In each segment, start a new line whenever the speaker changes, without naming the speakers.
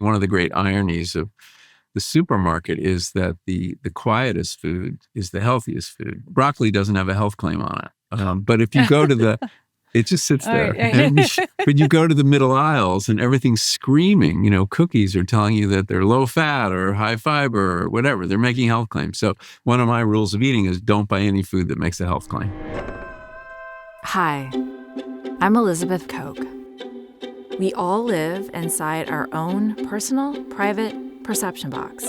one of the great ironies of the supermarket is that the quietest food is the healthiest food. Broccoli doesn't have a health claim on it. But if you go to it just sits there. But you go to the middle aisles and everything's screaming. Cookies are telling you that they're low fat or high fiber or whatever. They're making health claims. So one of my rules of eating is don't buy any food that makes a health claim.
Hi, I'm Elizabeth Koch. We all live inside our own personal, private perception box,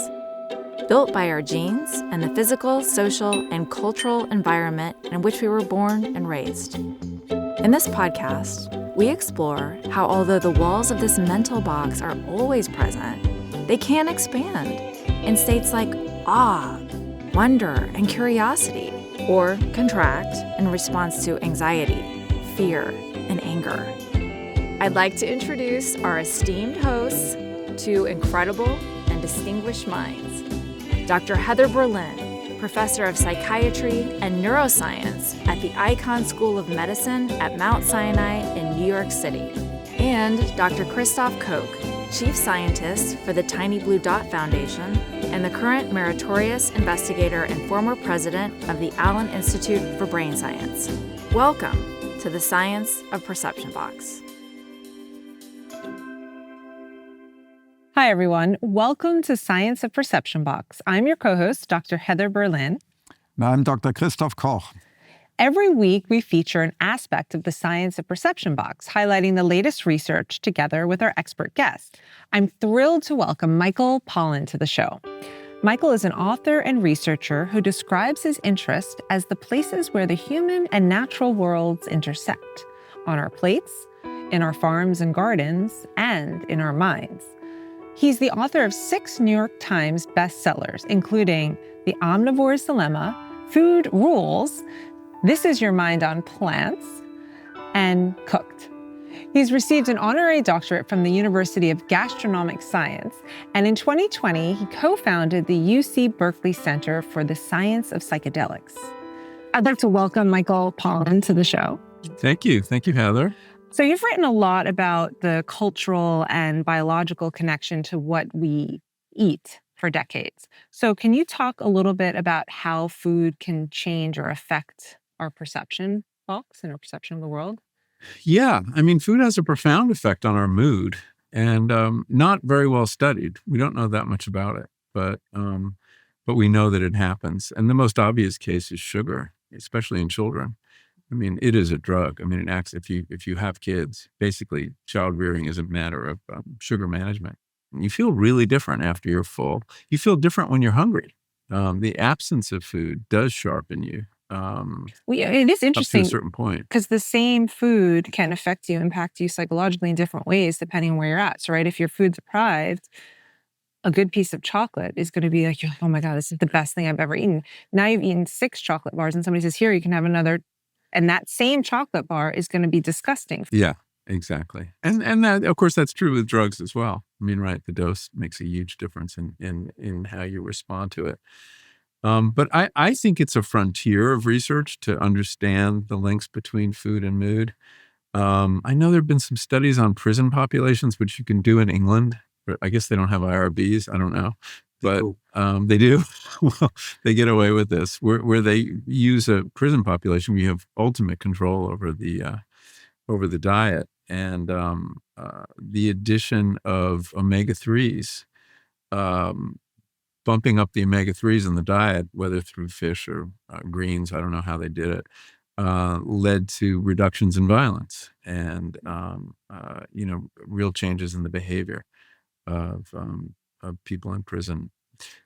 built by our genes and the physical, social, and cultural environment in which we were born and raised. In this podcast, we explore how although the walls of this mental box are always present, they can expand in states like awe, wonder, and curiosity, or contract in response to anxiety, fear, and anger. I'd like to introduce our esteemed hosts, two incredible and distinguished minds. Dr. Heather Berlin, professor of psychiatry and neuroscience at the Icahn School of Medicine at Mount Sinai in New York City, and Dr. Christof Koch, chief scientist for the Tiny Blue Dot Foundation and the current meritorious investigator and former president of the Allen Institute for Brain Science. Welcome to the Science of Perception Box.
Hi, everyone. Welcome to Science of Perception Box. I'm your co-host, Dr. Heather Berlin.
And I'm Dr. Christof Koch.
Every week, we feature an aspect of the Science of Perception Box, highlighting the latest research together with our expert guests. I'm thrilled to welcome Michael Pollan to the show. Michael is an author and researcher who describes his interest as the places where the human and natural worlds intersect, on our plates, in our farms and gardens, and in our minds. He's the author of 6 New York Times bestsellers, including The Omnivore's Dilemma, Food Rules, This Is Your Mind on Plants, and Cooked. He's received an honorary doctorate from the University of Gastronomic Science, and in 2020, he co-founded the UC Berkeley Center for the Science of Psychedelics. I'd like to welcome Michael Pollan to the show.
Thank you. Thank you, Heather.
So you've written a lot about the cultural and biological connection to what we eat for decades. So can you talk a little bit about how food can change or affect our perception box and our perception of the world?
Yeah. Food has a profound effect on our mood and not very well studied. We don't know that much about it, but we know that it happens. And the most obvious case is sugar, especially in children. It is a drug. It acts if you have kids. Basically, child rearing is a matter of sugar management. You feel really different after you're full. You feel different when you're hungry. The absence of food does sharpen you.
It is interesting
up to a certain point,
because the same food can impact you psychologically in different ways depending on where you're at. So, right, if you're food deprived, a good piece of chocolate is going to be like, oh my God, this is the best thing I've ever eaten. Now you've eaten 6 chocolate bars, and somebody says, here, you can have another. And that same chocolate bar is going to be disgusting.
Yeah, exactly. And that, of course, that's true with drugs as well. Right, the dose makes a huge difference in how you respond to it. But I think it's a frontier of research to understand the links between food and mood. I know there have been some studies on prison populations, which you can do in England. But I guess they don't have IRBs. I don't know. But they do. Well, they get away with this, where they use a prison population. We have ultimate control over the diet, and the addition of omega-3s, bumping up the omega-3s in the diet, whether through fish or greens, I don't know how they did it, led to reductions in violence and real changes in the behavior of people in prison.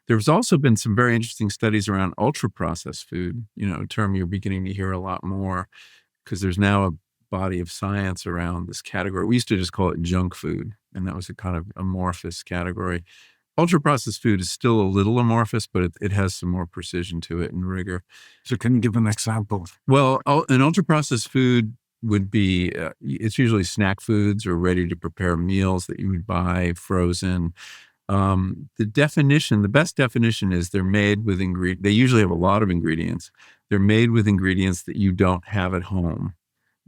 There's also been some very interesting studies around ultra-processed food, a term you're beginning to hear a lot more because there's now a body of science around this category. We used to just call it junk food, and that was a kind of amorphous category. Ultra-processed food is still a little amorphous, but it has some more precision to it and rigor.
So can you give an example?
Well, an ultra-processed food would be, it's usually snack foods or ready-to-prepare meals that you would buy frozen. The best definition is they're made with they usually have a lot of ingredients. They're made with ingredients that you don't have at home.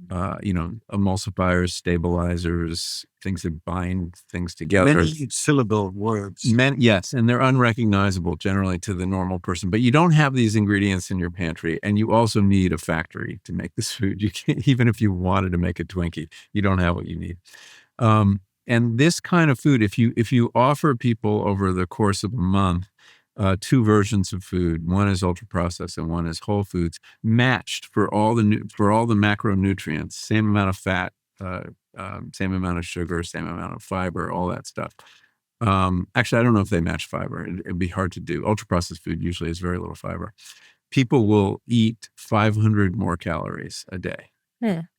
emulsifiers, stabilizers, things that bind things together.
Many syllable words.
Yes, and they're unrecognizable generally to the normal person. But you don't have these ingredients in your pantry, and you also need a factory to make this food. You can't, even if you wanted to make a Twinkie, you don't have what you need. And this kind of food, if you offer people over the course of a month 2 versions of food, one is ultra processed and one is whole foods, matched for all the macronutrients, same amount of fat, same amount of sugar, same amount of fiber, all that stuff. Actually, I don't know if they match fiber. It'd be hard to do. Ultra processed food usually has very little fiber. People will eat 500 more calories a day,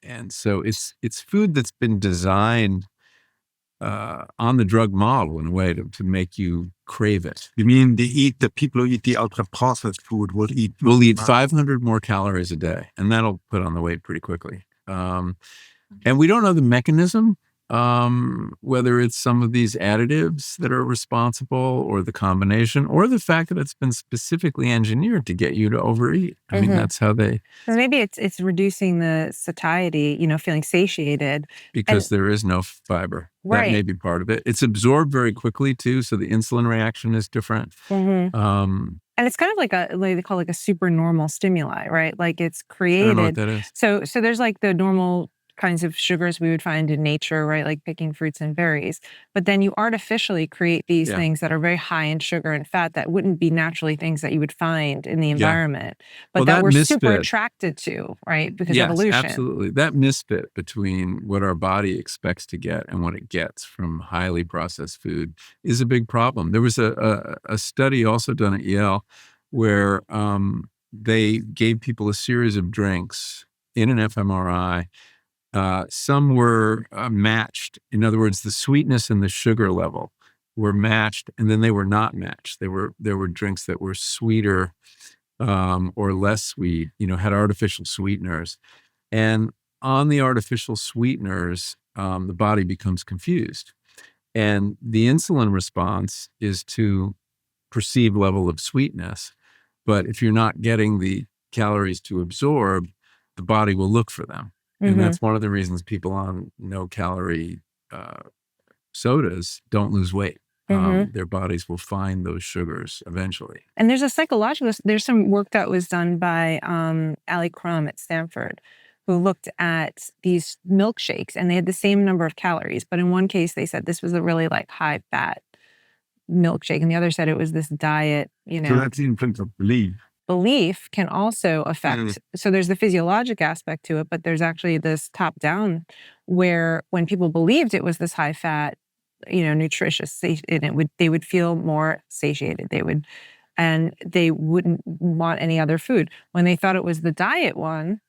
and so it's food that's been designed on the drug model in a way to make you crave it.
You mean the people who eat the ultra-processed food will eat
500 more calories a day, and that'll put on the weight pretty quickly. And we don't know the mechanism, whether it's some of these additives that are responsible or the combination or the fact that it's been specifically engineered to get you to overeat. I mean, that's how they...
Because maybe it's reducing the satiety, feeling satiated.
Because there is no fiber.
Right.
That may be part of it. It's absorbed very quickly too, so the insulin reaction is different.
And it's kind of like they call a supernormal stimuli, right? Like it's created.
I don't know what that is.
So there's like the normal kinds of sugars we would find in nature, right? Like picking fruits and berries. But then you artificially create these things that are very high in sugar and fat that wouldn't be naturally things that you would find in the environment, but that we're super attracted to, right? Because evolution.
Absolutely. That misfit between what our body expects to get and what it gets from highly processed food is a big problem. There was a study also done at Yale where they gave people a series of drinks in an fMRI. Some were matched. In other words, the sweetness and the sugar level were matched, and then they were not matched. There were drinks that were sweeter or less sweet, had artificial sweeteners. And on the artificial sweeteners, the body becomes confused. And the insulin response is to perceived level of sweetness. But if you're not getting the calories to absorb, the body will look for them. And that's one of the reasons people on no-calorie sodas don't lose weight. Their bodies will find those sugars eventually.
And there's some work that was done by Ali Crum at Stanford, who looked at these milkshakes, and they had the same number of calories. But in one case, they said this was a really high-fat milkshake, and the other said it was this diet,
So that's the influence of belief.
Belief can also affect, so there's the physiologic aspect to it, but there's actually this top-down where when people believed it was this high-fat, nutritious, they would feel more satiated. They wouldn't want any other food. When they thought it was the diet one,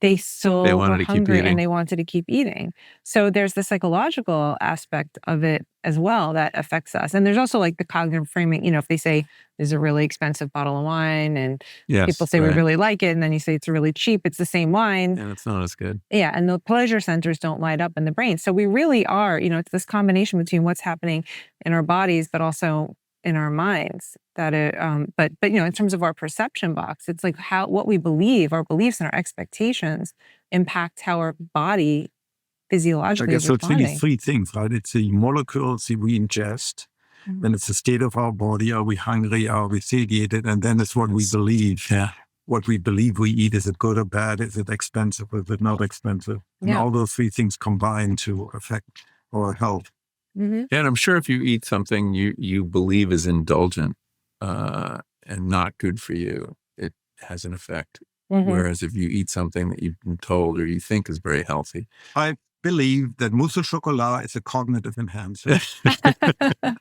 they were hungry and they wanted to keep eating. So there's the psychological aspect of it as well that affects us. And there's also the cognitive framing, if they say there's a really expensive bottle of wine and people say we really like it, and then you say it's really cheap, it's the same wine.
And it's not as good.
Yeah, and the pleasure centers don't light up in the brain. So we really are, it's this combination between what's happening in our bodies, but also in our minds that but in terms of our perception box, it's what we believe, our beliefs and our expectations impact how our body physiologically is responding.
So it's really 3 things, right? It's the molecules we ingest, then it's the state of our body. Are we hungry? Are we satiated? And then it's what we believe.
Yeah.
What we believe we eat, is it good or bad? Is it expensive? Is it not expensive? And all those 3 things combine to affect our health.
And I'm sure if you eat something you believe is indulgent and not good for you, it has an effect. Whereas if you eat something that you've been told or you think is very healthy.
I believe that mousse au chocolat is a cognitive enhancer.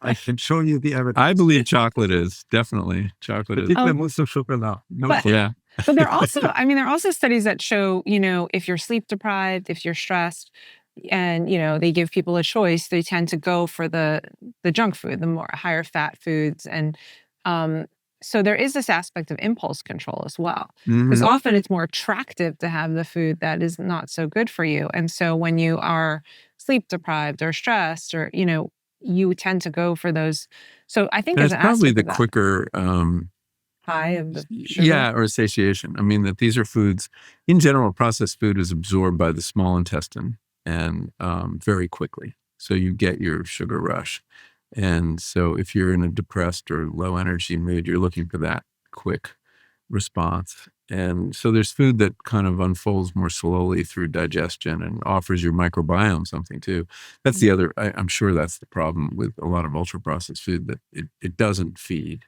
I can show you the evidence.
I believe chocolate is, definitely. Chocolate is.
Particularly mousse au chocolat.
But there are also studies that show, if you're sleep deprived, if you're stressed, and they give people a choice, they tend to go for the junk food, the more higher fat foods. And so there is this aspect of impulse control as well, because often it's more attractive to have the food that is not so good for you. And so when you are sleep deprived or stressed, or you tend to go for those. So I think there's an
probably
aspect
the
of
quicker
high of the sugar?
Yeah, or satiation. I mean, that these are foods, in general, processed food is absorbed by the small intestine and very quickly. So you get your sugar rush. And so if you're in a depressed or low energy mood, you're looking for that quick response. And so there's food that kind of unfolds more slowly through digestion and offers your microbiome something too. That's the other, I'm sure that's the problem with a lot of ultra processed food, that it doesn't feed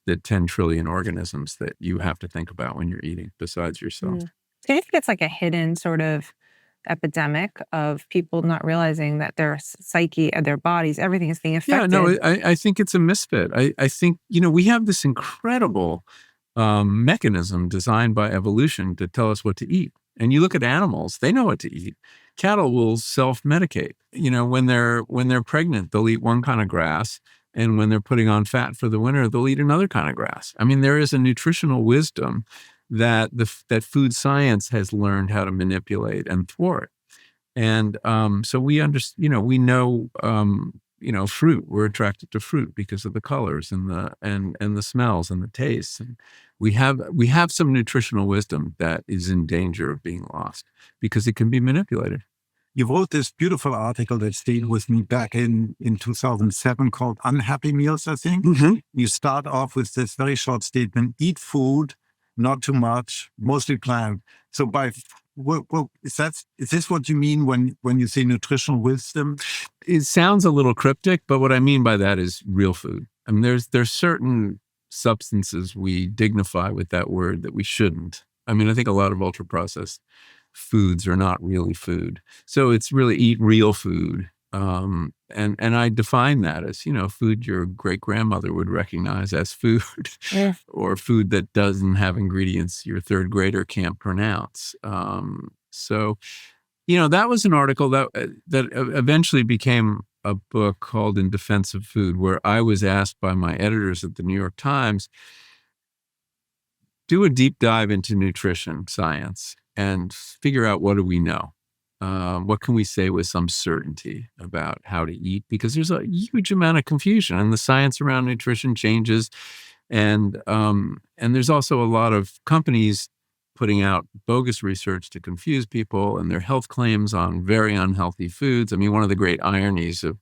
the 10 trillion organisms that you have to think about when you're eating besides yourself.
Do you think it's like a hidden sort of epidemic of people not realizing that their psyche, their bodies, everything is being affected?
Yeah, no, I think it's a misfit. I think, we have this incredible mechanism designed by evolution to tell us what to eat. And you look at animals, they know what to eat. Cattle will self-medicate. When they're pregnant, they'll eat one kind of grass. And when they're putting on fat for the winter, they'll eat another kind of grass. I mean, there is a nutritional wisdom that that food science has learned how to manipulate and thwart. And so we understand. We know. Fruit. We're attracted to fruit because of the colors and the smells and the tastes. And we have some nutritional wisdom that is in danger of being lost because it can be manipulated.
You wrote this beautiful article that stayed with me back in 2007 called Unhappy Meals, I think.
Mm-hmm.
You start off with this very short statement: eat food, not too much, mostly plant. So is this what you mean when you say nutritional wisdom?
It sounds a little cryptic, but what I mean by that is real food. I mean, there's certain substances we dignify with that word that we shouldn't. I mean, I think a lot of ultra processed foods are not really food. So it's really eat real food. And I define that as, food your great grandmother would recognize as food, or food that doesn't have ingredients your third grader can't pronounce. So, that was an article that eventually became a book called In Defense of Food, where I was asked by my editors at the New York Times, do a deep dive into nutrition science and figure out, what do we know? What can we say with some certainty about how to eat? Because there's a huge amount of confusion, and the science around nutrition changes. And there's also a lot of companies putting out bogus research to confuse people and their health claims on very unhealthy foods. I mean, one of the great ironies of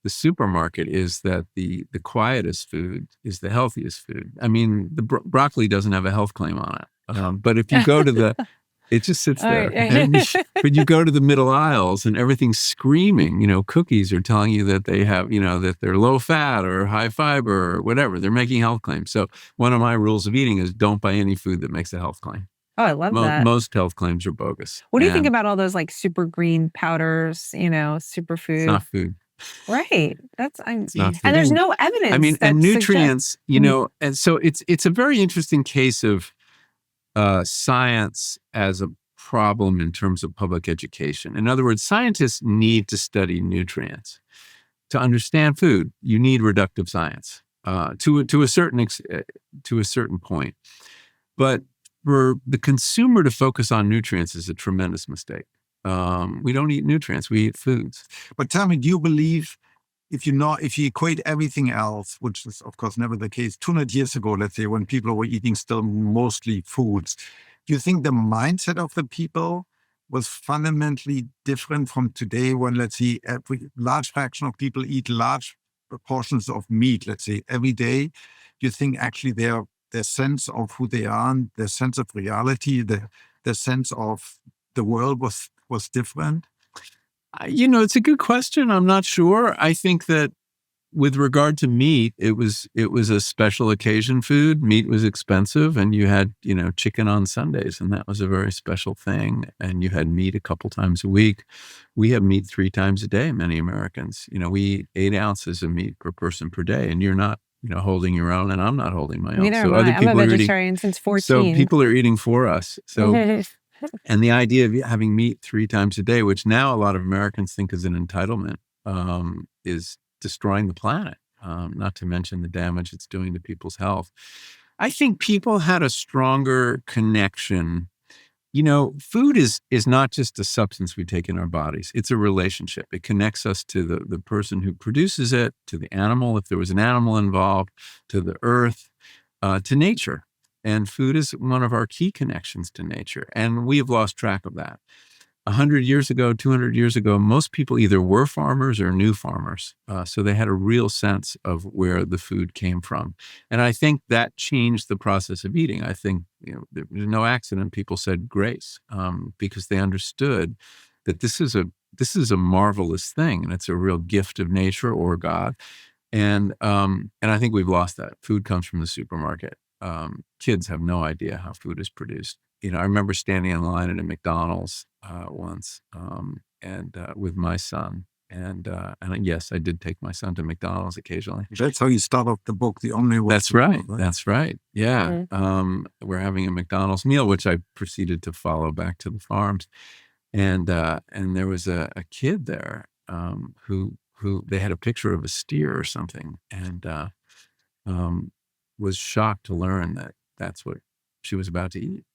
the supermarket is that the quietest food is the healthiest food. I mean, the broccoli doesn't have a health claim on it. But if you go to it just sits there. But you go to the middle aisles and everything's screaming. Cookies are telling you that they have, that they're low fat or high fiber or whatever. They're making health claims. So one of my rules of eating is don't buy any food that makes a health claim.
Oh, I love that.
Most health claims are bogus.
What do you think about all those like super green powders, superfood?
It's not food.
Right.
It's not food.
And there's no evidence.
I mean, and nutrients, and so it's a very interesting case of science as a problem in terms of public education. In other words, scientists need to study nutrients. To understand food, you need reductive science to a certain point. But for the consumer to focus on nutrients is a tremendous mistake. We don't eat nutrients; we eat foods.
But tell me, do you believe if you equate everything else, which is of course never the case, 200 years ago, let's say, when people were eating still mostly foods, do you think the mindset of the people was fundamentally different from today, when, let's say, every large fraction of people eat large portions of meat, let's say, every day? Do you think actually their sense of who they are, their sense of reality, their sense of the world was different?
It's a good question. I'm not sure. I think that with regard to meat, it was a special occasion food. Meat was expensive, and you had, chicken on Sundays, and that was a very special thing. And you had meat a couple times a week. We have meat 3 times a day, many Americans. We eat 8 ounces of meat per person per day, and you're not, holding your own, and I'm not holding my own.
Neither
so
am
other
I.
people
I'm a
are
vegetarian since 14.
So people are eating for us. So and the idea of having meat 3 times a day, which now a lot of Americans think is an entitlement, is destroying the planet, not to mention the damage it's doing to people's health. I think people had a stronger connection. Food is not just a substance we take in our bodies. It's a relationship. It connects us to the person who produces it, to the animal, if there was an animal involved, to the earth. to nature. And food is one of our key connections to nature. And we have lost track of that. 100 years ago, 200 years ago, most people either were farmers or knew farmers. So they had a real sense of where the food came from. And I think that changed the process of eating. I think there's no accident people said grace, because they understood that this is a marvelous thing, and it's a real gift of nature or God. And I think we've lost that. Food comes from the supermarket. Kids have no idea how food is produced. I remember standing in line at a McDonald's once, and with my son, and yes, I did take my son to McDonald's occasionally.
That's how you start off the book. The only way.
That's right. That's right. Yeah. We're having a McDonald's meal, which I proceeded to follow back to the farms, and there was a kid there who they had a picture of a steer or something, and was shocked to learn that that's what she was about to eat.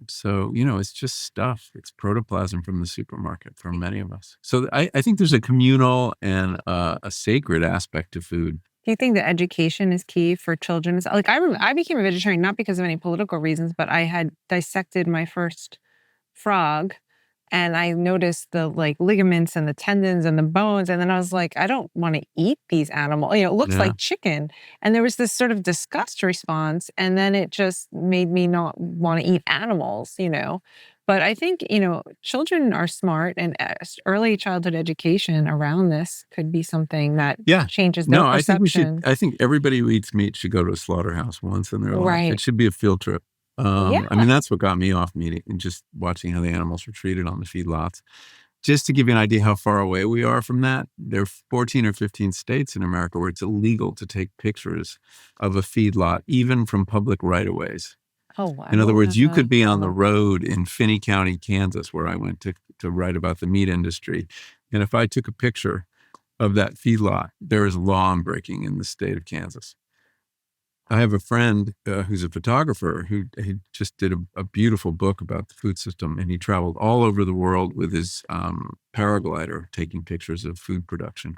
So, it's just stuff. It's protoplasm from the supermarket for many of us. So I think there's a communal and a sacred aspect to food.
Do you think that education is key for children? Like I became a vegetarian not because of any political reasons, but I had dissected my first frog, and I noticed the ligaments and the tendons and the bones. And then I was like, I don't want to eat these animals. It looks like chicken. And there was this sort of disgust response. And then it just made me not want to eat animals, But I think, children are smart, and early childhood education around this could be something that changes their perception.
I think everybody who eats meat should go to a slaughterhouse once in their life.
Right.
It should be a field trip. I mean, that's what got me off meat, and just watching how the animals were treated on the feedlots. Just to give you an idea how far away we are from that, there are 14 or 15 states in America where it's illegal to take pictures of a feedlot, even from public right-of-ways.
Oh, wow.
In other words, you could be on the road in Finney County, Kansas, where I went to write about the meat industry. And if I took a picture of that feedlot, there is law breaking in the state of Kansas. I have a friend who's a photographer who he just did a beautiful book about the food system, and he traveled all over the world with his paraglider taking pictures of food production.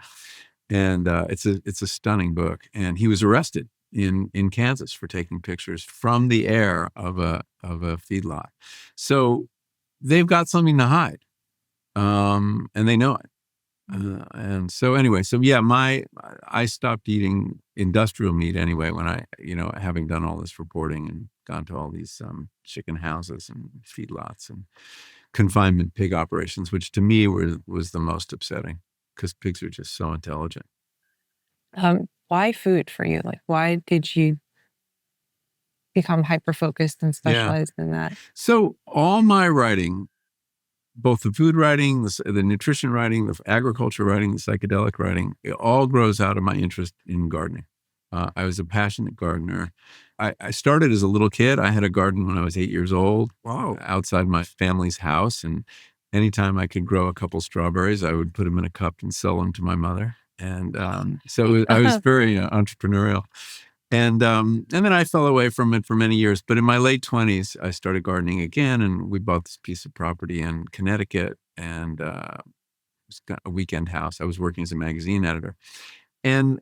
And it's a stunning book. And he was arrested in Kansas for taking pictures from the air of a feedlot. So they've got something to hide, and they know it. And so anyway, I stopped eating industrial meat anyway when I, having done all this reporting and gone to all these chicken houses and feedlots and confinement pig operations, which to me was the most upsetting, because pigs are just so intelligent.
Why food for you? Why did you become hyper-focused and specialized in that?
So all my writing, both the food writing, the nutrition writing, the agriculture writing, the psychedelic writing, it all grows out of my interest in gardening. I was a passionate gardener. I started as a little kid. I had a garden when I was 8 years old.
Wow.
Outside my family's house. And anytime I could grow a couple strawberries, I would put them in a cup and sell them to my mother. And so I was very entrepreneurial. And then I fell away from it for many years. But in my late 20s, I started gardening again, and we bought this piece of property in Connecticut, and it was a weekend house. I was working as a magazine editor. And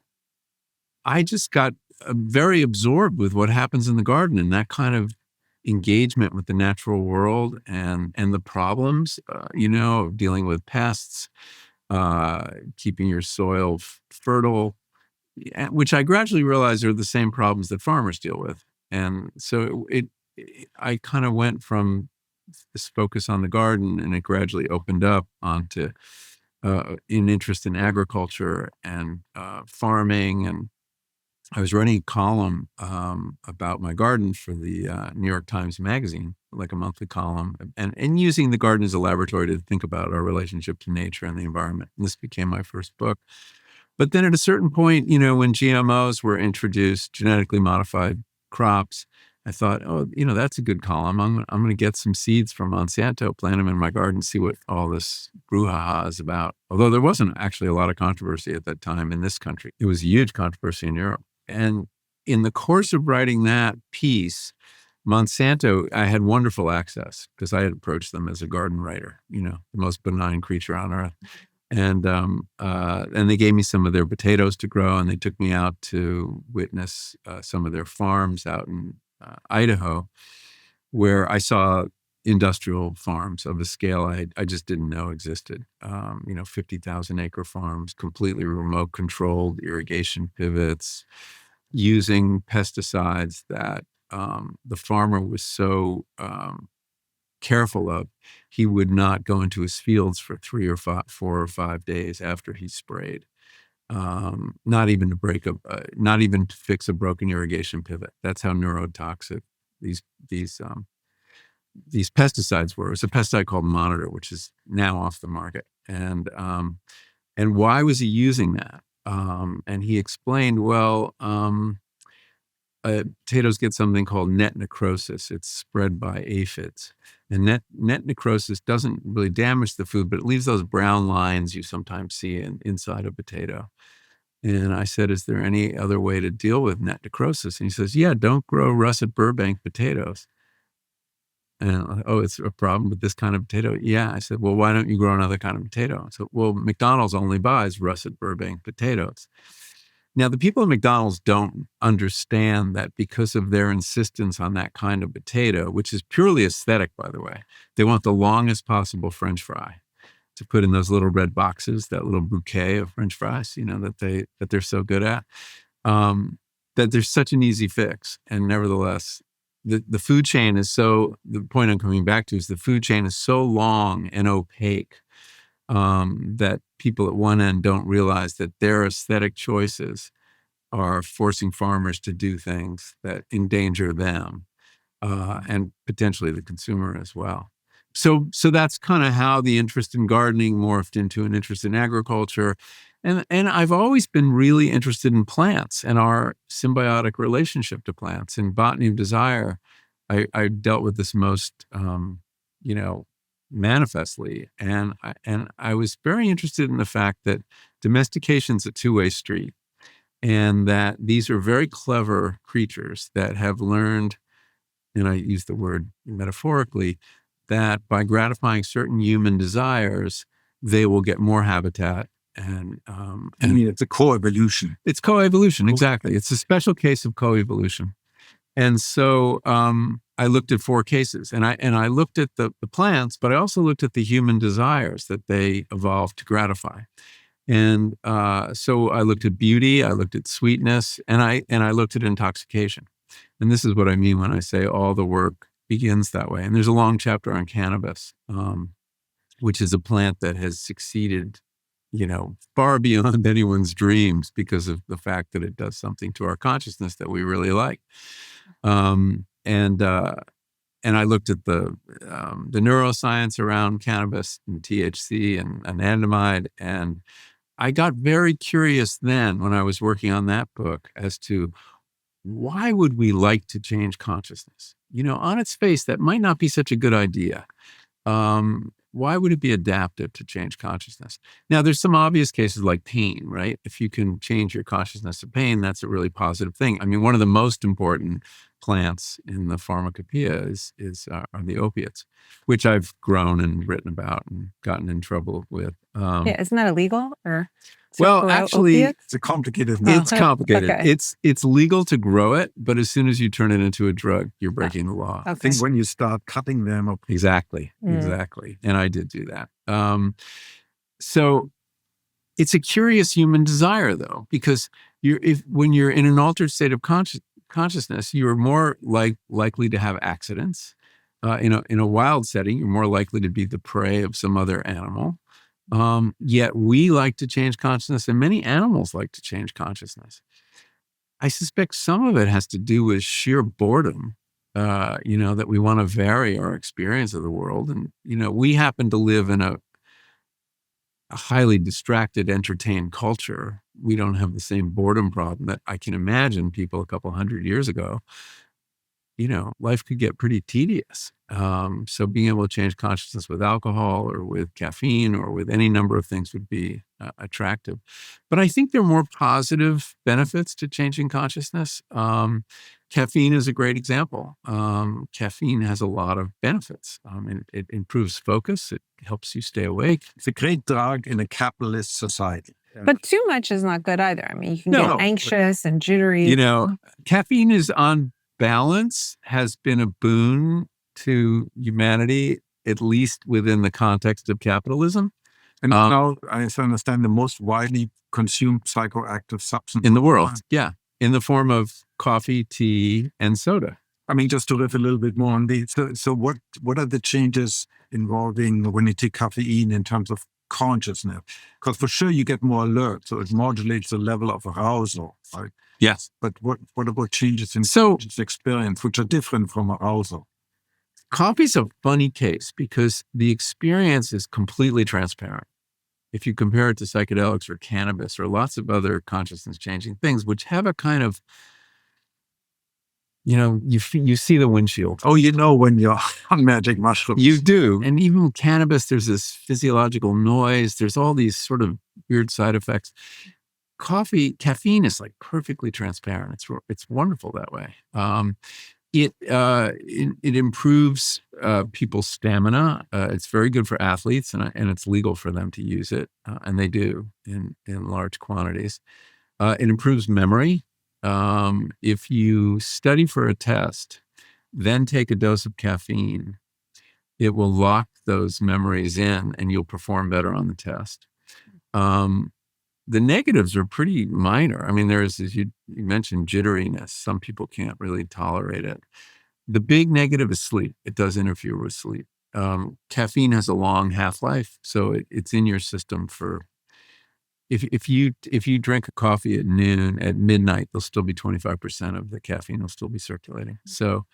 I just got very absorbed with what happens in the garden and that kind of engagement with the natural world and the problems, of dealing with pests, keeping your soil fertile, which I gradually realized are the same problems that farmers deal with. And so I kind of went from this focus on the garden, and it gradually opened up onto an interest in agriculture and farming. And I was writing a column about my garden for the New York Times Magazine, like a monthly column, and using the garden as a laboratory to think about our relationship to nature and the environment. And this became my first book. But then at a certain point, when GMOs were introduced, genetically modified crops, I thought, that's a good column. I'm going to get some seeds from Monsanto, plant them in my garden, see what all this brouhaha is about. Although there wasn't actually a lot of controversy at that time in this country. It was a huge controversy in Europe. And in the course of writing that piece, Monsanto, I had wonderful access because I had approached them as a garden writer, the most benign creature on earth. And they gave me some of their potatoes to grow, and they took me out to witness some of their farms out in Idaho, where I saw industrial farms of a scale I just didn't know existed. 50,000 acre farms, completely remote controlled, irrigation pivots, using pesticides that the farmer was so careful of. He would not go into his fields for 4 or 5 days after he sprayed. Not even to fix a broken irrigation pivot. That's how neurotoxic these pesticides were. It's a pesticide called Monitor, which is now off the market. And why was he using that? And he explained, potatoes get something called net necrosis. It's spread by aphids. And net necrosis doesn't really damage the food, but it leaves those brown lines you sometimes see inside a potato. And I said, is there any other way to deal with net necrosis? And he says, yeah, don't grow russet Burbank potatoes. And it's a problem with this kind of potato? Yeah. I said, well, why don't you grow another kind of potato? So, well, McDonald's only buys russet Burbank potatoes. Now, the people at McDonald's don't understand that because of their insistence on that kind of potato, which is purely aesthetic, by the way. They want the longest possible French fry to put in those little red boxes, that little bouquet of French fries, that they're so good at, that there's such an easy fix. And nevertheless, the food chain is the point I'm coming back to is the food chain is so long and opaque that people at one end don't realize that their aesthetic choices are forcing farmers to do things that endanger them and potentially the consumer as well. So that's kind of how the interest in gardening morphed into an interest in agriculture. And I've always been really interested in plants and our symbiotic relationship to plants. In Botany of Desire, I dealt with this most, manifestly. And I was very interested in the fact that domestication's a two-way street, and that these are very clever creatures that have learned, and I use the word metaphorically, that by gratifying certain human desires, they will get more habitat. And
I mean, it's a coevolution.
It's coevolution, exactly. It's a special case of coevolution. And so I looked at 4 cases, and I looked at the plants, but I also looked at the human desires that they evolved to gratify. And so I looked at beauty, I looked at sweetness, and I looked at intoxication. And this is what I mean when I say all the work begins that way. And there's a long chapter on cannabis, which is a plant that has succeeded, far beyond anyone's dreams because of the fact that it does something to our consciousness that we really like. And I looked at the neuroscience around cannabis and THC and anandamide, and I got very curious then when I was working on that book as to why would we like to change consciousness? On its face, that might not be such a good idea. Why would it be adaptive to change consciousness? Now, there's some obvious cases like pain, right? If you can change your consciousness to pain, that's a really positive thing. I mean, one of the most important plants in the pharmacopoeia are the opiates, which I've grown and written about and gotten in trouble with.
Isn't that illegal? Or
well, actually,
opiates?
It's a complicated.
It's complicated.
Okay.
It's legal to grow it, but as soon as you turn it into a drug, you're breaking the law.
I think when you start cutting them up.
Exactly. And I did do that. So it's a curious human desire, though, because when you're in an altered state of consciousness, you're more likely to have accidents. In a wild setting, you're more likely to be the prey of some other animal. Yet we like to change consciousness, and many animals like to change consciousness. I suspect some of it has to do with sheer boredom, that we want to vary our experience of the world. And, we happen to live in a highly distracted, entertained culture. We don't have the same boredom problem that I can imagine people a couple hundred years ago. Life could get pretty tedious. So being able to change consciousness with alcohol or with caffeine or with any number of things would be attractive. But I think there are more positive benefits to changing consciousness. Caffeine is a great example. Caffeine has a lot of benefits. It improves focus. It helps you stay awake.
It's a great drug in a capitalist society.
But too much is not good either. I mean, you can
No.
get anxious and jittery.
You know, caffeine is on balance, has been a boon to humanity, at least within the context of capitalism.
And now I understand the most widely consumed psychoactive substance
in the world. Yeah. In the form of coffee, tea, and soda.
I mean, just to riff a little bit more on these. So what are the changes involving when you take caffeine in terms of consciousness? Because for sure you get more alert, so it modulates the level of arousal, right?
Yes.
But what about changes in conscious experience, which are different from arousal?
Coffee's a funny case because the experience is completely transparent. If you compare it to psychedelics or cannabis or lots of other consciousness-changing things, which have a kind of, you see the windshield.
Oh, when you're on magic mushrooms.
You do. And even with cannabis, there's this physiological noise. There's all these sort of weird side effects. Caffeine is like perfectly transparent. It's wonderful that way. It improves people's stamina. It's very good for athletes, and it's legal for them to use it, and they do in large quantities. It improves memory. If you study for a test, then take a dose of caffeine, it will lock those memories in, and you'll perform better on the test. The negatives are pretty minor. I mean, there's, as you mentioned, jitteriness. Some people can't really tolerate it. The big negative is sleep. It does interfere with sleep. Caffeine has a long half-life, so it's in your system for, if you drink a coffee at noon, at midnight, there'll still be 25% of the caffeine will still be circulating. So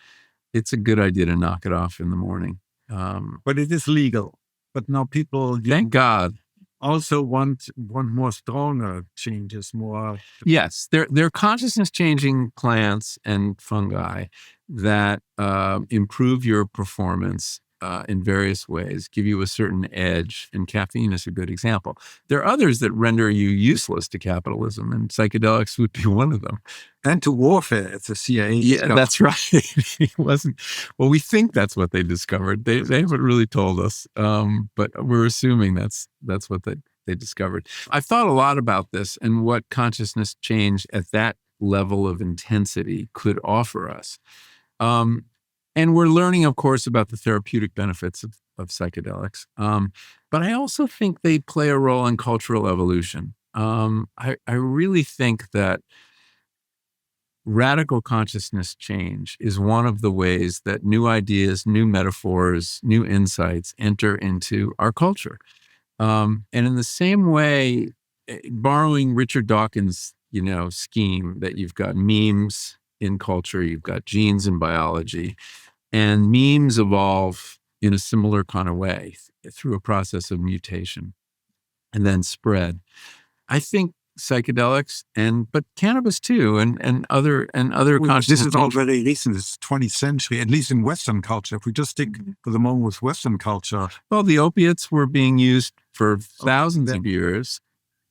it's a good idea to knock it off in the morning.
But it is legal. But now people,
thank God,
also want more stronger changes, more.
Yes, they're consciousness changing plants and fungi that improve your performance in various ways, give you a certain edge, and caffeine is a good example. There are others that render you useless to capitalism, and psychedelics would be one of them.
And to warfare, it's a CIA.
Yeah, that's right. It wasn't. Well, we think that's what they discovered. They haven't really told us, but we're assuming that's what they discovered. I've thought a lot about this and what consciousness change at that level of intensity could offer us. And we're learning, of course, about the therapeutic benefits of psychedelics. But I also think they play a role in cultural evolution. I really think that radical consciousness change is one of the ways that new ideas, new metaphors, new insights enter into our culture. And in the same way, borrowing Richard Dawkins' scheme that you've got memes in culture, you've got genes in biology, and memes evolve in a similar kind of way through a process of mutation and then spread. I think psychedelics but cannabis too, and other consciousness.
This is all very recent. It's 20th century, at least in Western culture. If we just stick for the moment with Western culture.
Well, the opiates were being used for thousands of years.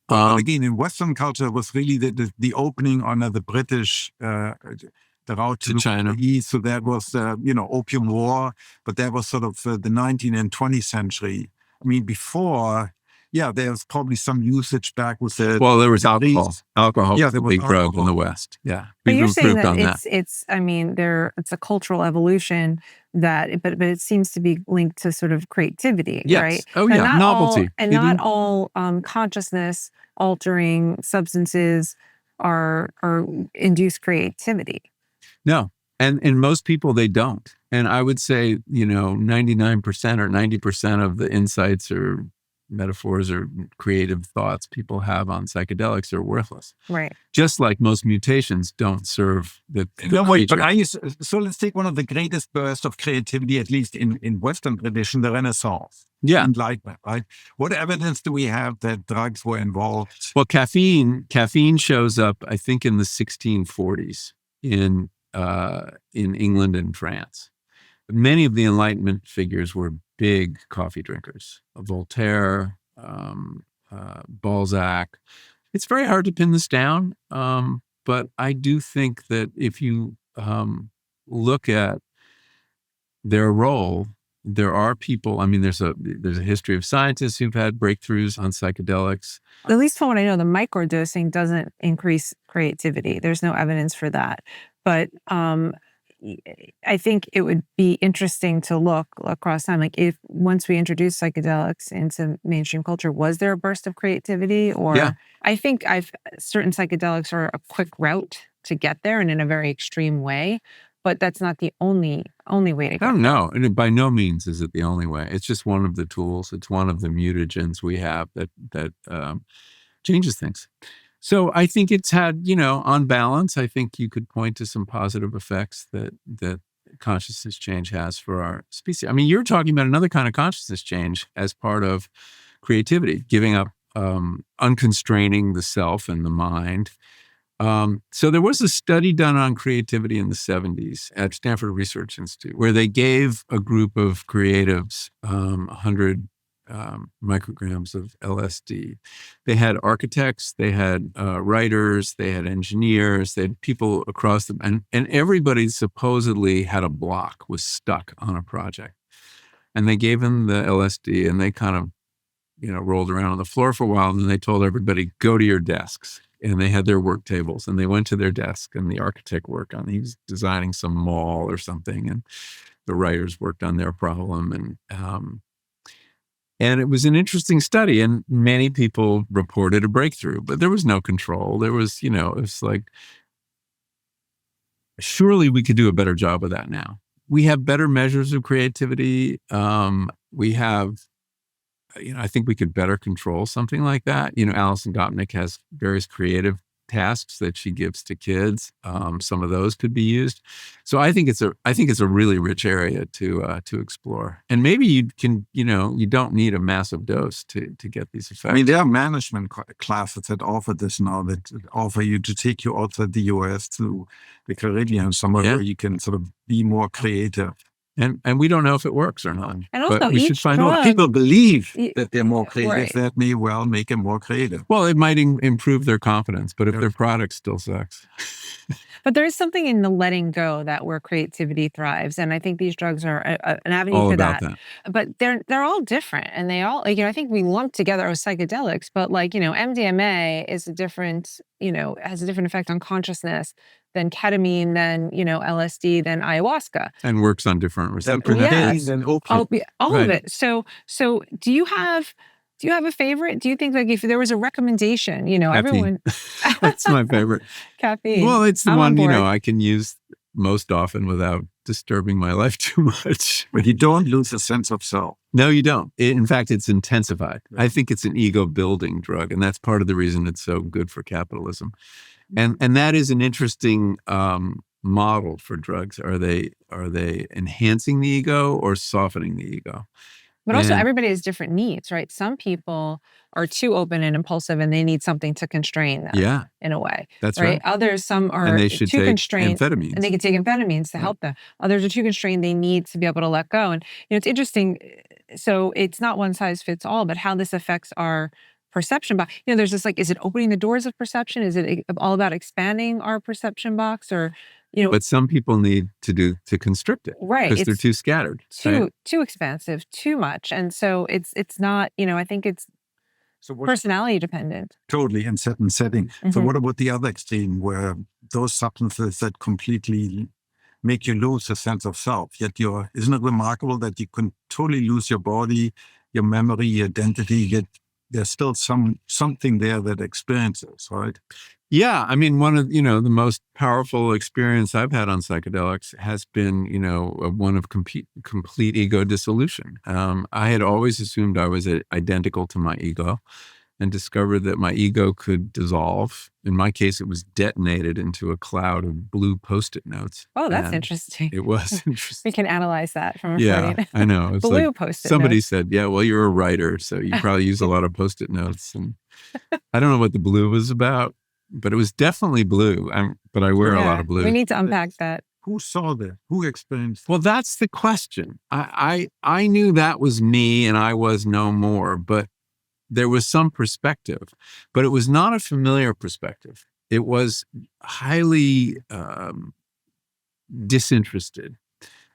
But again, in Western culture, it was really the opening under the British, the route to China. East. So that was, Opium War, but that was sort of the 19th and 20th century. I mean, before, there's probably some usage back with the.
Well, there was alcohol. Alcohol was a big drug in the West. Yeah,
but you're saying that it's. I mean, it's a cultural evolution but it seems to be linked to sort of creativity,
yes.
Right?
Oh yeah, novelty.
Not all consciousness altering substances are induce creativity.
No. And in most people, they don't. And I would say, 99% or 90% of the insights or metaphors or creative thoughts people have on psychedelics are worthless.
Right.
Just like most mutations don't serve the
wait, but so let's take one of the greatest bursts of creativity, at least in Western tradition, the Renaissance.
Yeah.
Enlightenment, right? What evidence do we have that drugs were involved?
Well, caffeine shows up, I think, in the 1640s in England and France. Many of the Enlightenment figures were big coffee drinkers. Voltaire, Balzac. It's very hard to pin this down, but I do think that if you look at their role, there are people, I mean, there's a history of scientists who've had breakthroughs on psychedelics.
At least from what I know, the microdosing doesn't increase creativity. There's no evidence for that. But I think it would be interesting to look across time. Like, if once we introduce psychedelics into mainstream culture, was there a burst of creativity? Or
Yeah.
I think certain psychedelics are a quick route to get there and in a very extreme way. But that's not the only way to
I
go.
don't know. And by no means is it the only way. It's just one of the tools. It's one of the mutagens we have that changes things. So I think it's had, on balance, I think you could point to some positive effects that consciousness change has for our species. I mean, you're talking about another kind of consciousness change as part of creativity, giving up, unconstraining the self and the mind. So there was a study done on creativity in the 70s at Stanford Research Institute, where they gave a group of creatives 100 micrograms of LSD. They had architects, they had writers, they had engineers, they had people across them, and everybody supposedly had a block, was stuck on a project. And they gave them the LSD, and they kind of, rolled around on the floor for a while, and then they told everybody, go to your desks. And they had their work tables, and they went to their desk, and the architect worked on, he was designing some mall or something, and the writers worked on their problem. And it was an interesting study, and many people reported a breakthrough, but there was no control. There was, it was like, surely we could do a better job of that now. We have better measures of creativity. We have, I think we could better control something like that. Alison Gopnik has various creative tasks that she gives to kids. Some of those could be used. So I think it's a really rich area to explore. And maybe you can, you don't need a massive dose to get these effects.
I mean, there are management classes that offer this now, that offer you to take you outside the US to the Caribbean, somewhere where you can sort of be more creative.
And we don't know if it works or not.
And also,
but we should find out.
People believe that they're more creative.
Right.
That may well make them more creative.
Well, it might improve their confidence, but if their product still sucks.
But there is something in the letting go that where creativity thrives, and I think these drugs are an avenue
All
for
about
that. But they're all different, and they all, I think we lump together as psychedelics. But MDMA is a different, has a different effect on consciousness than ketamine, than LSD, than ayahuasca,
and works on different receptors.
Yes.
And
all of it. So do you have a favorite? Do you think, like, if there was a recommendation, everyone,
That's my favorite.
Caffeine.
Well, it's the
I'm on
one,
board.
I can use most often without disturbing my life too much.
But you don't lose a sense of self.
No, you don't. In fact, it's intensified. I think it's an ego-building drug, and that's part of the reason it's so good for capitalism. And that is an interesting model for drugs. Are they enhancing the ego or softening the ego?
But also, everybody has different needs, right? Some people are too open and impulsive, and they need something to constrain them.
Yeah,
in a way,
that's
right?
right.
Others, some are
And they should
too
take
constrained,
amphetamines.
and they can take amphetamines to help them. Others are too constrained; they need to be able to let go. And it's interesting. So it's not one size fits all, but how this affects our perception box. There's this, like, is it opening the doors of perception? Is it all about expanding our perception box, or
But some people need to constrict it,
right?
Because they're too scattered,
too expansive, too much, and so it's not. I think it's personality dependent.
Totally, in certain setting.
Mm-hmm.
So what about the other extreme, where those substances that completely make you lose a sense of self, yet isn't it remarkable that you can totally lose your body, your memory, your identity, yet there's still something there that experiences, right?
Yeah, I mean, one of the most powerful experience I've had on psychedelics has been one of complete ego dissolution. I had always assumed I was identical to my ego, and discovered that my ego could dissolve. In my case, it was detonated into a cloud of blue Post-it notes.
Oh, that's interesting.
It was interesting.
We can analyze that from a
Yeah,
Freudian.
I know. It's
Blue
like
Post-it
somebody
notes.
said, yeah, well, you're a writer, so you probably use a lot of Post-it notes. And I don't know what the blue was about, but it was definitely blue. But I wear a lot of blue.
We need to unpack that.
Who saw that? Who experienced?
Well, that's the question. I knew that was me and I was no more, but there was some perspective, but it was not a familiar perspective. It was highly disinterested.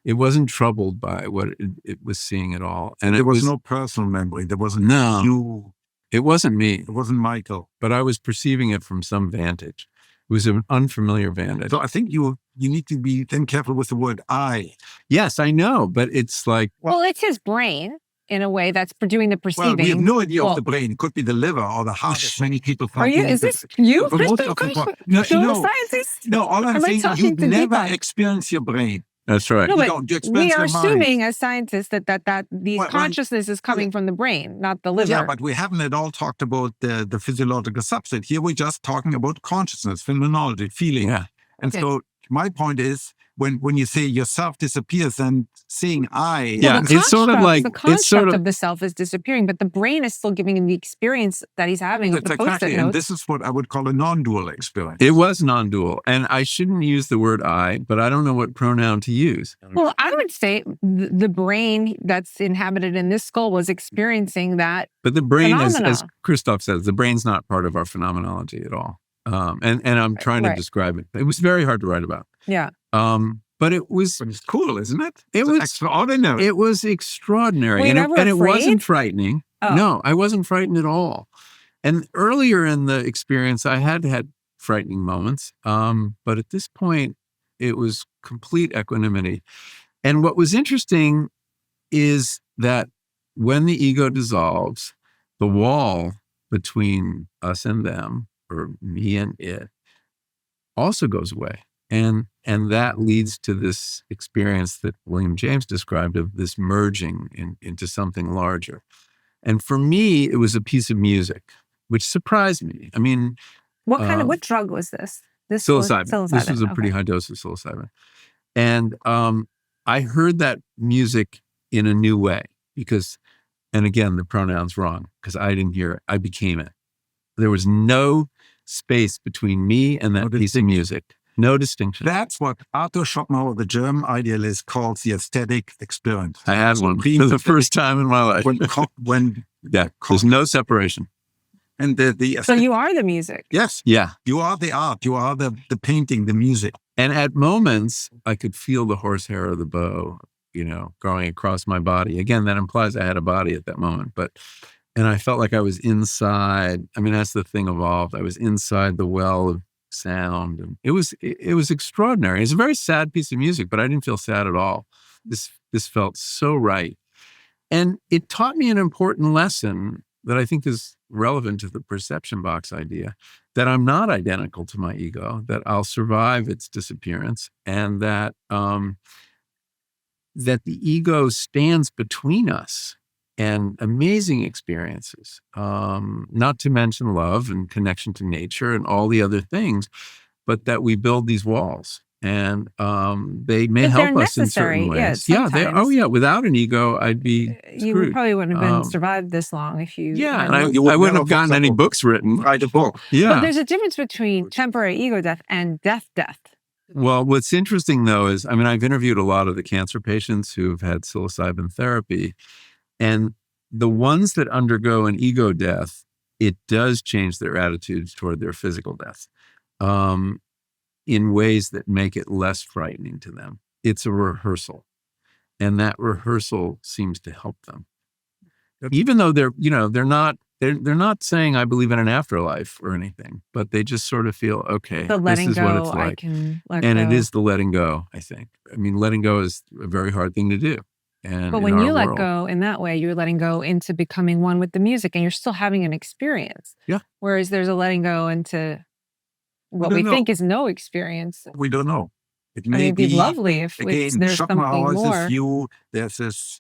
It wasn't troubled by what it was seeing at all. And
there was no personal memory. There wasn't you.
It wasn't me.
It wasn't Michael.
But I was perceiving it from some vantage. It was an unfamiliar vantage.
So I think you need to be then careful with the word I.
Yes, I know, but it's like...
Well, it's his brain in a way that's doing the perceiving.
Well, we have no idea of the brain. It could be the liver or the heart, as many people find.
Is this you, Christof Koch?
No,
scientist?
No, all I'm saying is you never experience your brain.
That's right.
No, but we are assuming
mind.
As scientists that the consciousness is coming from the brain, not the liver.
Yeah, but we haven't at all talked about the physiological subset. Here we're just talking about consciousness, phenomenology, feeling.
Yeah.
And so my point is, when you say yourself disappears, then saying I...
Yeah, it's sort of like...
The construct of the self is disappearing, but the brain is still giving him the experience that he's having with the
exactly, and this is what I would call a non-dual experience.
It was non-dual, and I shouldn't use the word I, but I don't know what pronoun to use.
Well, I would say the brain that's inhabited in this skull was experiencing that.
But the brain, as Christof says, the brain's not part of our phenomenology at all. And I'm trying to describe it. It was very hard to write about.
Yeah.
But it was...
But it's cool, isn't it?
It was
extraordinary.
It was extraordinary.
And
it wasn't frightening.
Oh.
No, I wasn't frightened at all. And earlier in the experience, I had frightening moments. But at this point, it was complete equanimity. And what was interesting is that when the ego dissolves, the wall between us and them, or me and it, also goes away. And that leads to this experience that William James described of this merging into something larger. And for me, it was a piece of music, which surprised me. I mean...
what drug was this?
Psilocybin. This was a pretty high dose of psilocybin. And I heard that music in a new way because, and again, the pronoun's wrong because I didn't hear it. I became it. There was no space between me and that piece of music. No distinction.
That's what Arthur Schopenhauer, the German idealist, calls the aesthetic experience.
I had one for the first time in my life. There's no separation.
And
so you are the music.
Yes.
Yeah.
You are the art. You are the painting, the music.
And at moments, I could feel the horsehair of the bow, going across my body. Again, that implies I had a body at that moment. And I felt like I was inside. I mean, as the thing evolved, I was inside the well of sound. And it was extraordinary. It's a very sad piece of music, but I didn't feel sad at all. This felt so right. And it taught me an important lesson that I think is relevant to the perception box idea, that I'm not identical to my ego, that I'll survive its disappearance, and that that the ego stands between us and amazing experiences, not to mention love and connection to nature and all the other things, but that we build these walls. And they may help us in certain ways.
Yeah,
without an ego, I'd be screwed.
You probably wouldn't have survived this long if you...
Yeah, and I wouldn't have gotten any books written.
Write a book.
Yeah.
But there's a difference between temporary ego death and death.
Well, what's interesting, though, is, I've interviewed a lot of the cancer patients who've had psilocybin therapy, and the ones that undergo an ego death, it does change their attitudes toward their physical death. In ways that make it less frightening to them. It's a rehearsal. And that rehearsal seems to help them. Even though they're not saying I believe in an afterlife or anything, but they just sort of feel, okay, this is what it's like. It is the letting go, I think. Letting go is a very hard thing to do.
But when you let go in that way, you're letting go into becoming one with the music, and you're still having an experience.
Yeah.
Whereas there's a letting go into what we think is no experience.
We don't know. It may be
lovely if there's something more.
View, there's this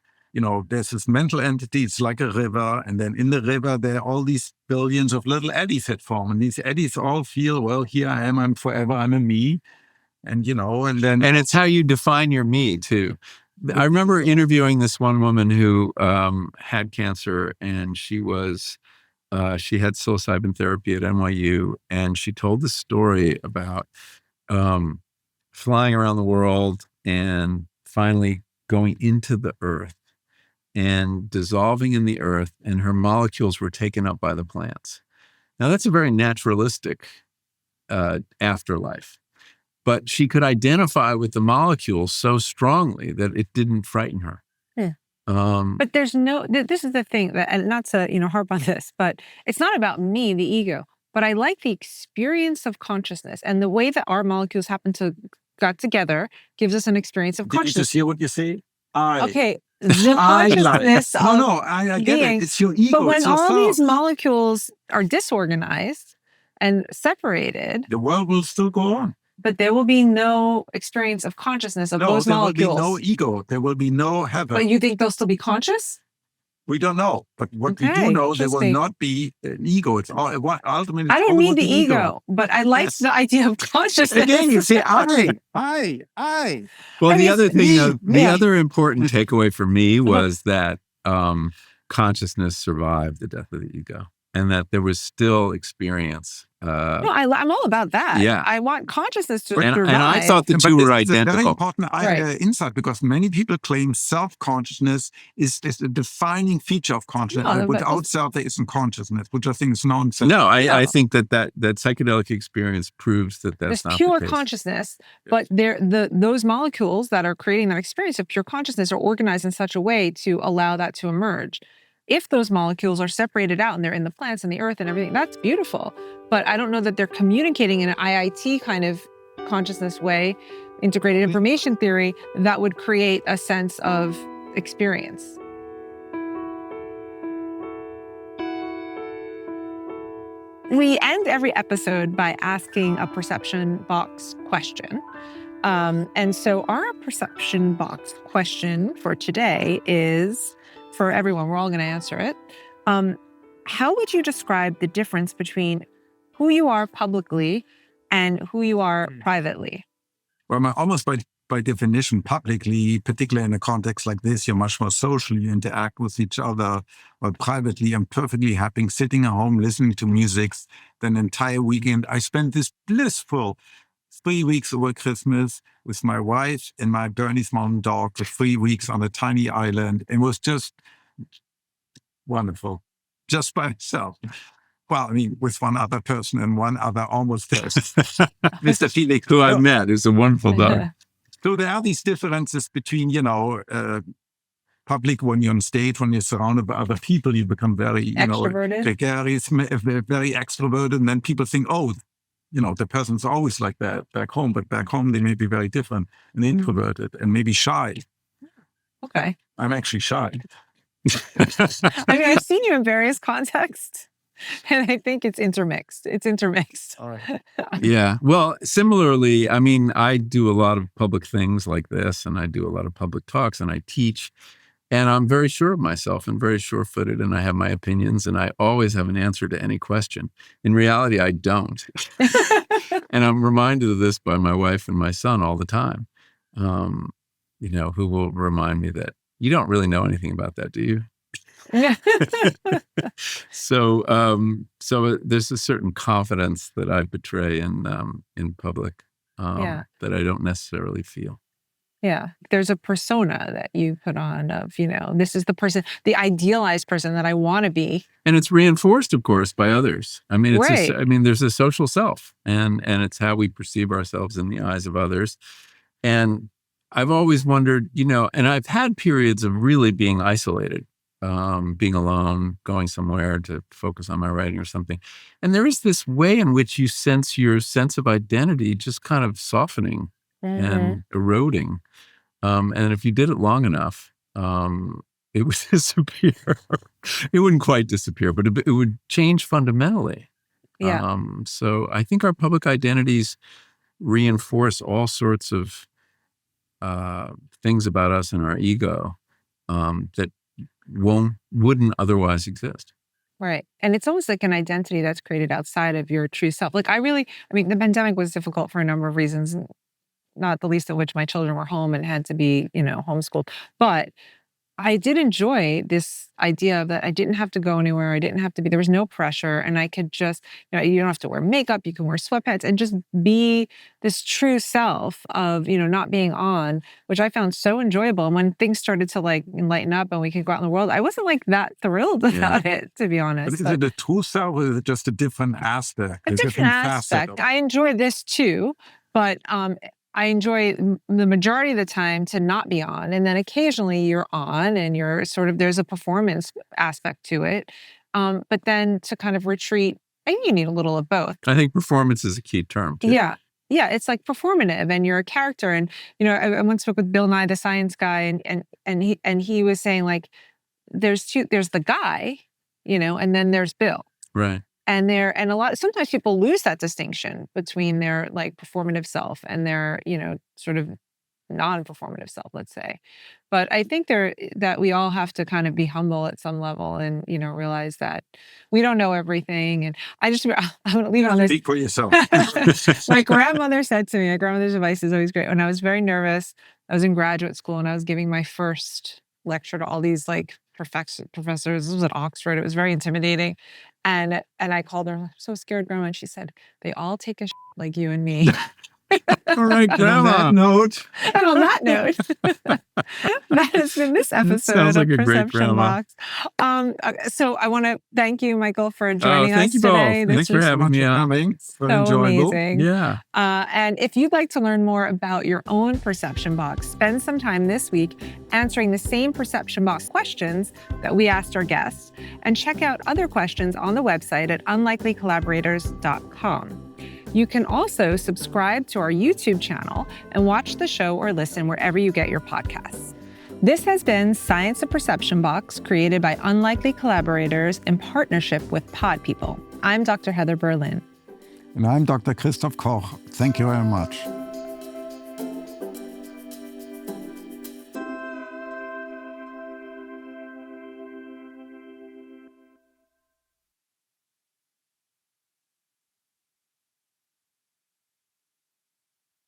mental entity. It's like a river, and then in the river there are all these billions of little eddies that form, and these eddies all feel, well, here I am. I'm forever. I'm a me, and and
it's how you define your me too. I remember interviewing this one woman who had cancer, and she had psilocybin therapy at NYU, and she told the story about flying around the world and finally going into the earth and dissolving in the earth, and her molecules were taken up by the plants. Now, that's a very naturalistic afterlife. but she could identify with the molecules so strongly that it didn't frighten her.
Yeah.
Um,
But there's no, this is the thing, that, and not to, harp on this, but it's not about me, the ego, but I like the experience of consciousness, and the way that our molecules happen to got together gives us an experience of
Did you
consciousness.
just hear what you say?
Okay, the consciousness of
No, I get
being,
it. It's your ego.
but when
it's your
all
thought.
these molecules are disorganized and separated,
The world will still go on.
but there will be no experience of consciousness of
No,
those
there
molecules.
will be no ego. There will be no heaven.
But you think they'll still be conscious?
We don't know. But what we
Okay,
do know, there will
interesting.
not be an ego. It's all ultimately.
I don't
all
need
with
the ego, but I like
Yes.
the idea of consciousness.
Again, you say, I.
well,
I
the
mean,
other thing,
me,
the
yeah.
other important takeaway for me was that consciousness survived the death of the ego, and that there was still experience.
No, I'm all about that.
Yeah.
I want consciousness to
And
survive.
I thought the
But
two were
it's a very
identical.
important
Right.
insight, because many people claim self-consciousness is a defining feature of consciousness.
No,
and
but
without self, there isn't consciousness, which I think is nonsense.
No, I
No.
think that psychedelic experience proves that that's
There's
not
pure
the case.
consciousness, but those molecules that are creating that experience of pure consciousness are organized in such a way to allow that to emerge. If those molecules are separated out and they're in the plants and the earth and everything, that's beautiful. But I don't know that they're communicating in an IIT kind of consciousness way, integrated information theory, that would create a sense of experience. We end every episode by asking a perception box question. And so our perception box question for today is, for everyone, we're all going to answer it. How would you describe the difference between who you are publicly and who you are privately?
Well, almost by definition, publicly, particularly in a context like this, you're much more social, you interact with each other. But privately, I'm perfectly happy sitting at home listening to music. Then an entire weekend, I spent this blissful 3 weeks over Christmas with my wife and my Bernese mountain dog for 3 weeks on a tiny island. It was just wonderful, just by itself. Well, I mean, with one other person and one other almost Mr. Felix,
Who I met is a wonderful dog.
So there are these differences between, public, when you're on stage, when you're surrounded by other people, you become very,
Extroverted.
gregarious, very extroverted. And then people think, oh, the person's always like that back home, but back home they may be very different and introverted and maybe shy.
Okay.
I'm actually shy.
I mean, I've seen you in various contexts, and I think it's intermixed.
All right.
Yeah. Well, similarly, I mean, I do a lot of public things like this, and I do a lot of public talks, and I teach, and I'm very sure of myself and very sure-footed, and I have my opinions, and I always have an answer to any question. In reality, I don't. And I'm reminded of this by my wife and my son all the time, who will remind me that you don't really know anything about that, do you? So there's a certain confidence that I betray in public that I don't necessarily feel.
Yeah. There's a persona that you put on of, this is the person, the idealized person that I want to be.
And it's reinforced, of course, by others. I mean,
Right.
There's a social self, and it's how we perceive ourselves in the eyes of others. And I've always wondered, and I've had periods of really being isolated, being alone, going somewhere to focus on my writing or something. And there is this way in which you sense your sense of identity just kind of softening and eroding. And if you did it long enough, it would disappear. It wouldn't quite disappear, but it would change fundamentally.
Yeah.
So I think our public identities reinforce all sorts of things about us and our ego that wouldn't otherwise exist.
Right. And it's almost like an identity that's created outside of your true self. Like the pandemic was difficult for a number of reasons, not the least of which my children were home and had to be, homeschooled. But I did enjoy this idea that I didn't have to go anywhere. I didn't have to be, there was no pressure. And I could just, you don't have to wear makeup. You can wear sweatpants and just be this true self of, not being on, which I found so enjoyable. And when things started to lighten up and we could go out in the world, I wasn't that thrilled about it, to be honest.
But is it a true self or is it just a different aspect?
A different aspect. I enjoy this too. But I enjoy the majority of the time to not be on. And then occasionally you're on and you're there's a performance aspect to it. But then to kind of retreat, I think you need a little of both.
I think performance is a key term too.
Yeah. Yeah, it's like performative and you're a character. And, I once spoke with Bill Nye, the science guy, and he was saying like, there's the guy, and then there's Bill.
Right.
And sometimes people lose that distinction between their like performative self and their, sort of non-performative self, let's say. But I think that we all have to kind of be humble at some level and, realize that we don't know everything. And I'm going to leave it on this.
Speak for yourself.
My grandmother said to me, my grandmother's advice is always great. When I was very nervous, I was in graduate school and I was giving my first lecture to all these like professors. This was at Oxford. It was very intimidating. And I called her, I'm so scared, Grandma. And she said, they all take a like you and me.
All right, Grandma.
And on that note,
that has been this episode
sounds like
of
a great
Perception
grandma.
Box. So I want to thank you, Michael, for joining us
thank you
today.
both. Thanks for having me on.
So
so
enjoyable.
amazing.
Yeah.
And if you'd like to learn more about your own perception box, spend some time this week answering the same perception box questions that we asked our guests, and check out other questions on the website at unlikelycollaborators.com. You can also subscribe to our YouTube channel and watch the show or listen wherever you get your podcasts. This has been Science of Perception Box, created by Unlikely Collaborators in partnership with Pod People. I'm Dr. Heather Berlin.
And I'm Dr. Christof Koch. Thank you very much.